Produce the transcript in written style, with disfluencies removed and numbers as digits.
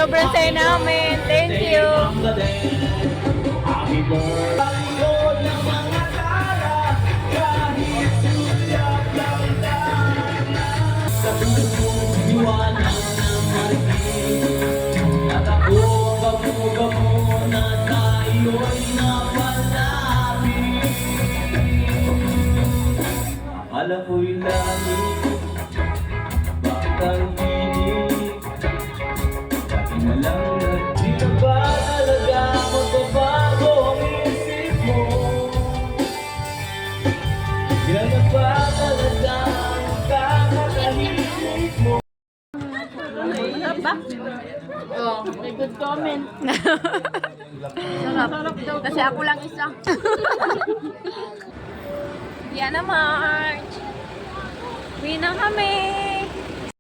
sobrang saya namin. Thank you. Happy birthday. Iwanan ng marigin at ako gamo-gamo na tayo'y napalapit. Akala ko'y langit, bakit ang tinig? Dati na lang na di na ba talaga magbabago ang isip mo? Yan na ba talaga ang kakatahimik mo? Masarap ba? Oh, may good comment. Sarap daw. Kasi ako lang isa. Yan na, March. Uwi na kami.